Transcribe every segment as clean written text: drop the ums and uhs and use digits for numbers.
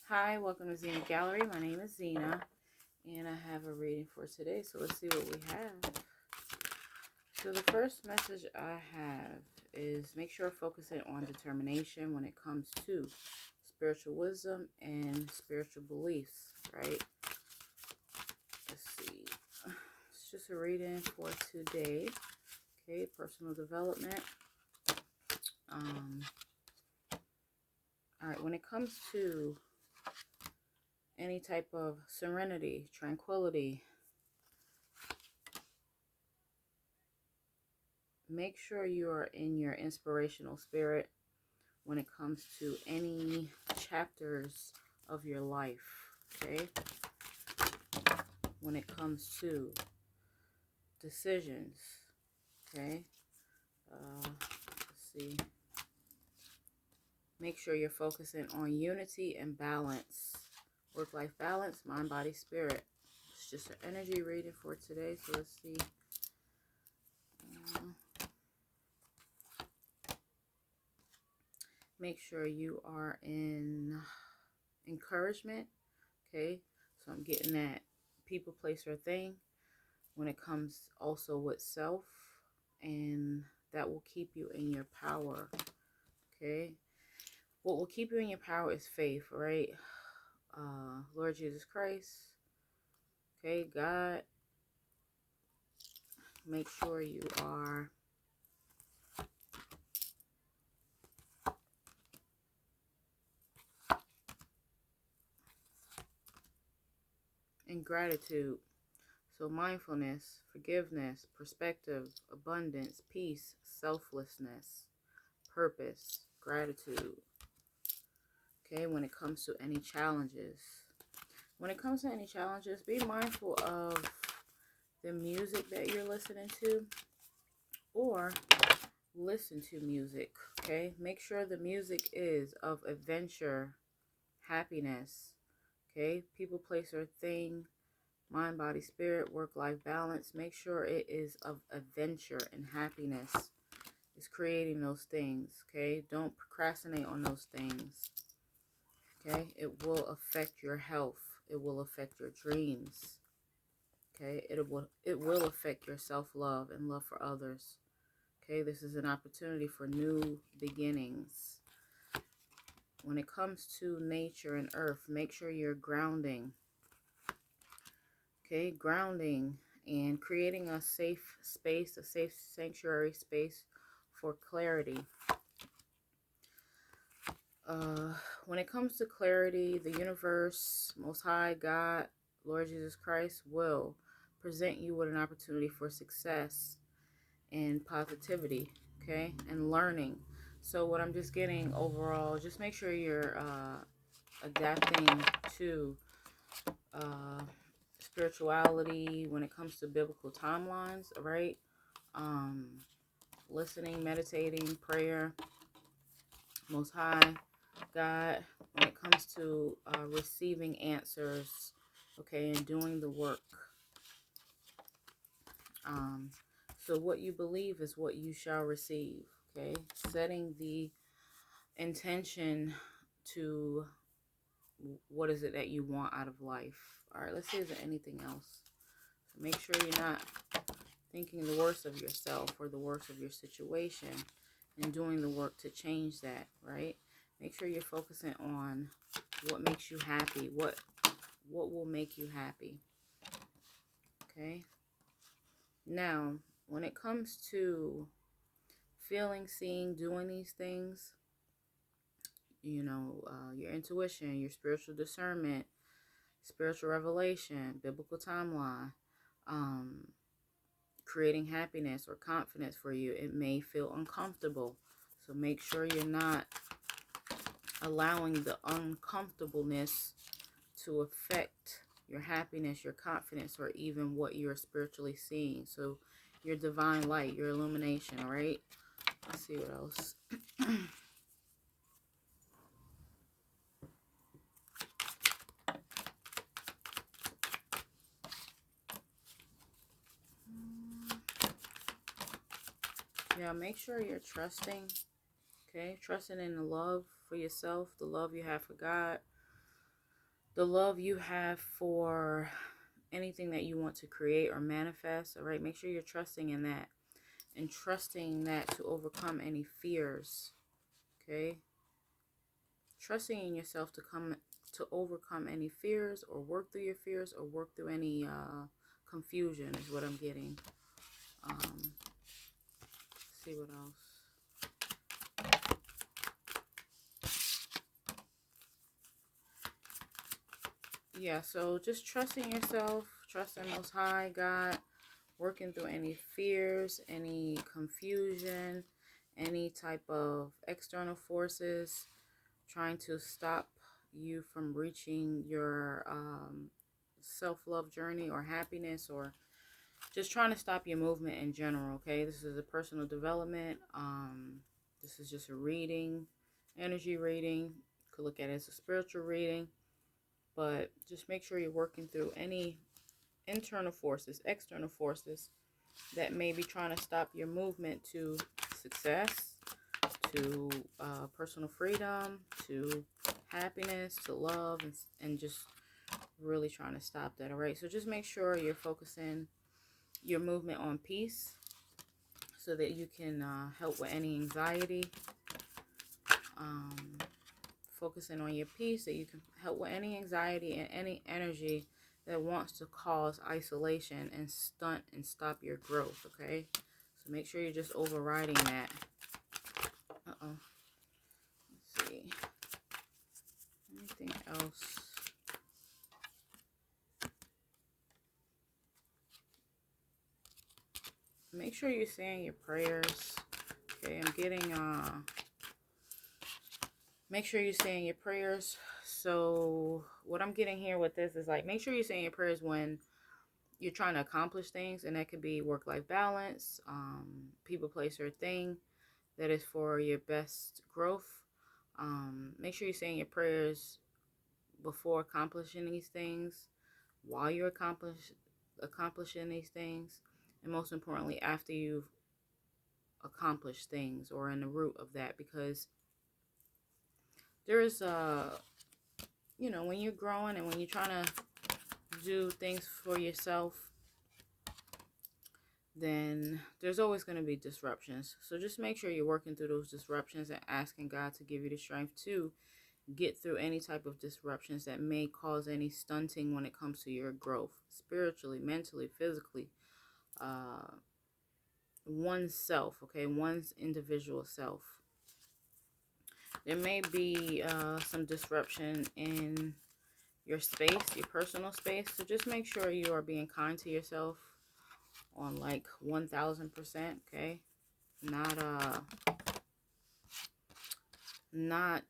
Hi, welcome to Zenagallery. My name is Zena, and I have a reading for today. So let's see what we have. So the first message I have is make sure focusing on determination when it comes to spiritual wisdom and spiritual beliefs, right? Let's see. It's just a reading for today. Okay, personal development. All right, when it comes to any type of serenity, tranquility, make sure you are in your inspirational spirit when it comes to any chapters of your life, okay? When it comes to decisions, okay? Let's see. Make sure you're focusing on unity and balance. Work-life balance, mind, body, spirit. It's just an energy reading for today, so let's see. Make sure you are in encouragement, okay? So I'm getting that people, place, or thing when it comes also with self, and that will keep you in your power, okay? What will keep you in your power is faith, right? Lord Jesus Christ, okay? God, make sure you are in gratitude. So mindfulness, forgiveness, perspective, abundance, peace, selflessness, purpose, gratitude. Okay, when it comes to any challenges. When it comes to any challenges, be mindful of the music that you're listening to, or listen to music, okay? Make sure the music is of adventure, happiness, okay? People, place, or thing, mind, body, spirit, work-life balance. Make sure it is of adventure and happiness. It's creating those things, okay? Don't procrastinate on those things, okay? It will affect your health. It will affect your dreams, okay? It will affect your self-love and love for others, okay? This is an opportunity for new beginnings. When it comes to nature and earth, make sure you're grounding, okay? Grounding and creating a safe space, a safe sanctuary space for clarity. When it comes to clarity, the universe, Most High, God, Lord Jesus Christ will present you with an opportunity for success and positivity, okay, and learning. So what I'm just getting overall, just make sure you're adapting to spirituality when it comes to biblical timelines, right? Listening, meditating, prayer, Most High, God, when it comes to receiving answers, okay, and doing the work. So what you believe is what you shall receive, okay? Setting the intention to what is it that you want out of life. All right, let's see, is there anything else? So make sure you're not thinking the worst of yourself or the worst of your situation and doing the work to change that, right? Make sure you're focusing on what makes you happy, what will make you happy, okay? Now, when it comes to feeling, seeing, doing these things, you know, your intuition, your spiritual discernment, spiritual revelation, biblical timeline, creating happiness or confidence for you, it may feel uncomfortable. So make sure you're not allowing the uncomfortableness to affect your happiness, your confidence, or even what you're spiritually seeing. So your divine light, your illumination, all right? Let's see what else. Yeah, make sure you're trusting, okay? Trusting in the love for yourself, the love you have for God. the love you have for anything that you want to create or manifest. All right, make sure you're trusting in that, and trusting that to overcome any fears. Okay, trusting in yourself to overcome any fears, or work through your fears, or work through any confusion is what I'm getting. Let's see what else. Yeah, so just trusting yourself, trusting Most High God, working through any fears, any confusion, any type of external forces trying to stop you from reaching your self-love journey or happiness, or just trying to stop your movement in general. Okay, this is a personal development. This is just a reading, energy reading. Could look at it as a spiritual reading, but just make sure you're working through any internal forces, external forces that may be trying to stop your movement to success, to personal freedom, to happiness, to love, and just really trying to stop that. All right, so just make sure you're focusing your movement on peace, so that you can help with any anxiety. Focusing on your peace, that you can help with any anxiety and any energy that wants to cause isolation and stunt and stop your growth. Okay, so make sure you're just overriding that. Let's see. Anything else? Make sure you're saying your prayers. Okay, I'm getting make sure you're saying your prayers. So what I'm getting here with this is like, make sure you're saying your prayers when you're trying to accomplish things, and that could be work-life balance, people, place, or thing that is for your best growth. Make sure you're saying your prayers before accomplishing these things, while you're accomplishing these things, and most importantly, after you've accomplished things or in the root of that, because there is when you're growing and when you're trying to do things for yourself, then there's always going to be disruptions. So just make sure you're working through those disruptions and asking God to give you the strength to get through any type of disruptions that may cause any stunting when it comes to your growth, spiritually, mentally, physically, oneself, okay, one's individual self. There may be some disruption in your space, your personal space. So just make sure you are being kind to yourself on like 1000%, okay? Not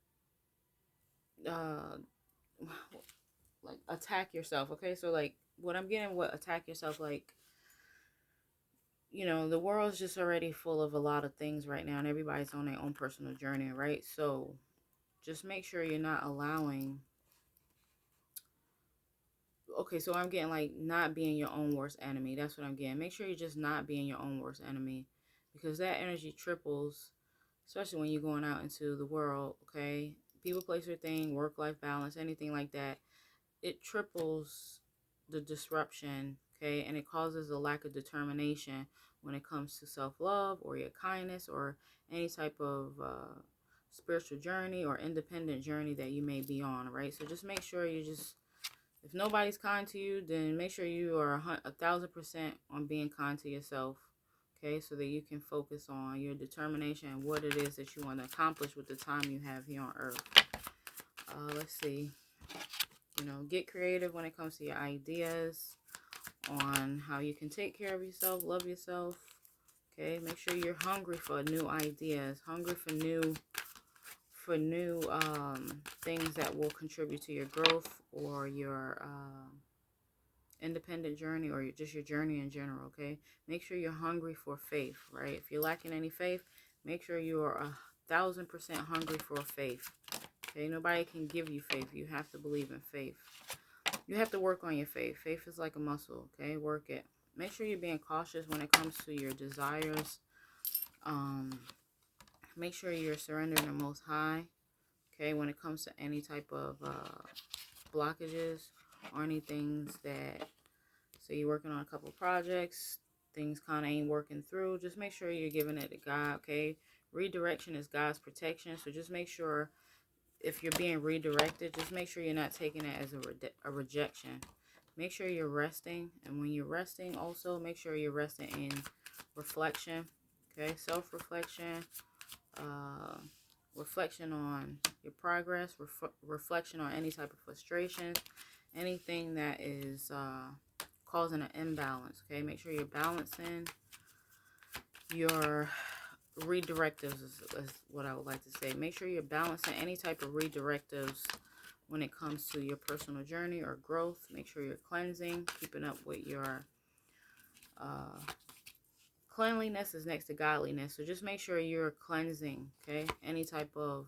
like attack yourself, okay? So like what I'm getting, what attack yourself, like, the world's just already full of a lot of things right now, and everybody's on their own personal journey, right? So just make sure you're not allowing. Okay, so I'm getting like not being your own worst enemy. That's what I'm getting. Make sure you're just not being your own worst enemy, because that energy triples, especially when you're going out into the world, okay? People, place, or thing, work-life balance, anything like that. It triples the disruption, okay? And it causes a lack of determination when it comes to self-love or your kindness or any type of spiritual journey or independent journey that you may be on, right? So just make sure you just, if nobody's kind to you, then make sure you are 1000% on being kind to yourself, okay? So that you can focus on your determination and what it is that you want to accomplish with the time you have here on earth. Let's see. Get creative when it comes to your ideas on how you can take care of yourself, love yourself, okay? Make sure you're hungry for new ideas, hungry for new things that will contribute to your growth or your independent journey, or just your journey in general, okay? Make sure you're hungry for faith, right? If you're lacking any faith, make sure you are 1000% hungry for faith, okay? Nobody can give you faith. You have to believe in faith. You have to work on your faith. Faith is like a muscle, okay? Work it. Make sure you're being cautious when it comes to your desires. Make sure you're surrendering the Most High, okay, when it comes to any type of blockages or any things that, say you're working on a couple projects, things kind of ain't working through, just make sure you're giving it to God, okay? Redirection is God's protection, so just make sure if you're being redirected, just make sure you're not taking it as a rejection. Make sure you're resting, and when you're resting, also make sure you're resting in reflection, okay? Self-reflection, reflection on your progress, reflection on any type of frustrations, anything that is causing an imbalance, okay? Make sure you're balancing your redirectives is what I would like to say. Make sure you're balancing any type of redirectives when it comes to your personal journey or growth. Make sure you're cleansing, keeping up with your cleanliness is next to godliness. So just make sure you're cleansing, okay? Any type of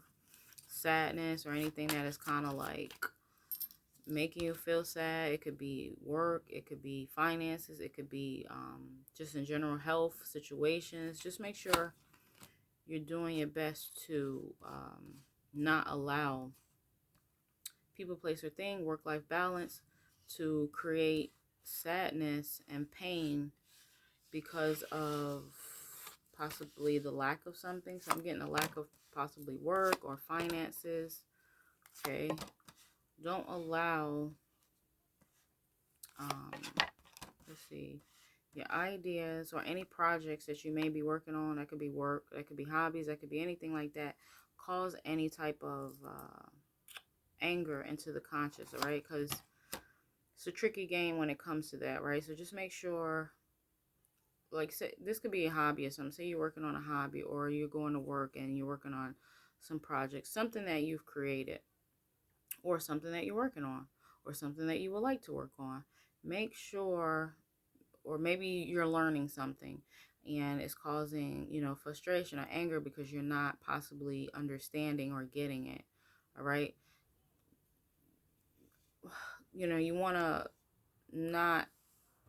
sadness or anything that is kind of like making you feel sad. It could be work, it could be finances, it could be just in general health situations. Just make sure you're doing your best to not allow people, place, or thing, work-life balance, to create sadness and pain because of possibly the lack of something. So I'm getting a lack of possibly work or finances, okay? Don't allow, let's see, your ideas or any projects that you may be working on, that could be work, that could be hobbies, that could be anything like that, cause any type of anger into the conscious, all right? Because it's a tricky game when it comes to that, right? So just make sure, like, say this could be a hobby or something. Say you're working on a hobby, or you're going to work and you're working on some project, something that you've created, or something that you're working on, or something that you would like to work on. Make sure, or maybe you're learning something and it's causing, frustration or anger because you're not possibly understanding or getting it, all right? You want to not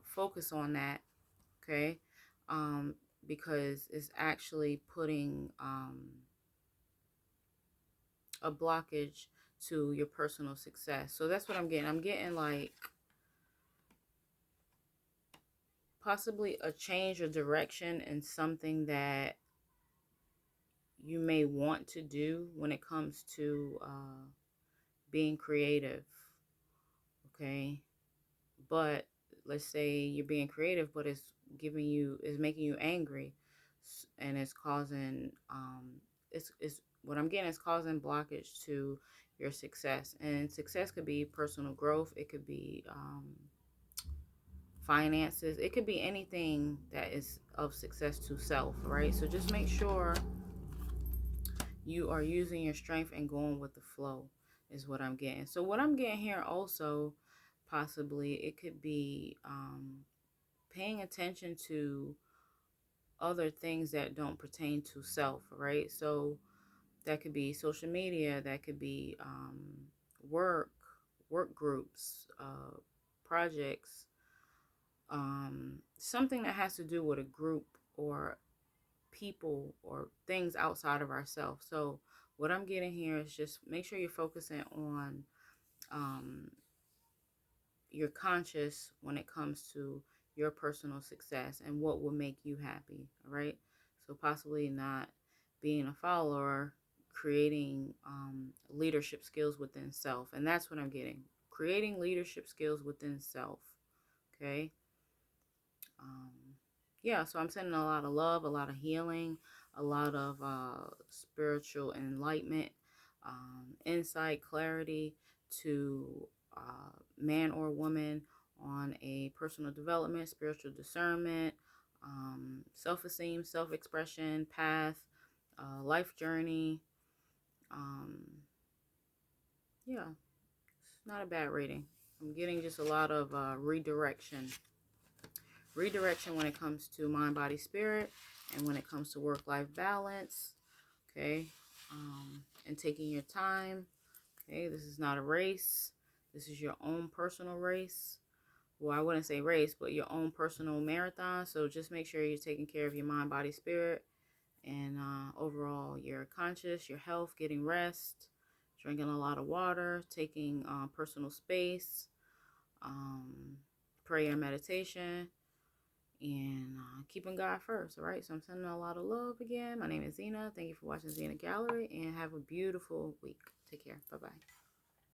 focus on that, okay? Because it's actually putting a blockage to your personal success. So that's what I'm getting. I'm getting like possibly a change of direction in something that you may want to do when it comes to being creative, okay? But let's say you're being creative, but it's making you angry, and it's causing it's what I'm getting is causing blockage to your success. And success could be personal growth, it could be finances, it could be anything that is of success to self, right? So just make sure you are using your strength and going with the flow is what I'm getting. So what I'm getting here also, possibly, it could be paying attention to other things that don't pertain to self, right? So that could be social media, that could be work groups, projects, something that has to do with a group or people or things outside of ourselves. So what I'm getting here is just make sure you're focusing on your conscious when it comes to your personal success and what will make you happy, all right? So possibly not being a follower, creating leadership skills within self. And that's what I'm getting. Creating leadership skills within self, okay? Yeah, so I'm sending a lot of love, a lot of healing, a lot of spiritual enlightenment, insight, clarity to man or woman on a personal development, spiritual discernment, self-esteem, self-expression, path, life journey. Yeah, it's not a bad reading. I'm getting just a lot of redirection when it comes to mind, body, spirit, and when it comes to work-life balance, okay? And taking your time, okay? This is not a race. This is your own personal race. Well, I wouldn't say race, but your own personal marathon. So just make sure you're taking care of your mind, body, spirit, and overall your conscious, your health, getting rest, drinking a lot of water, taking personal space, prayer and meditation, and keeping God first. All right, so I'm sending a lot of love again. My name is Zena. Thank you for watching Zenagallery, and have a beautiful week. Take care. Bye-bye.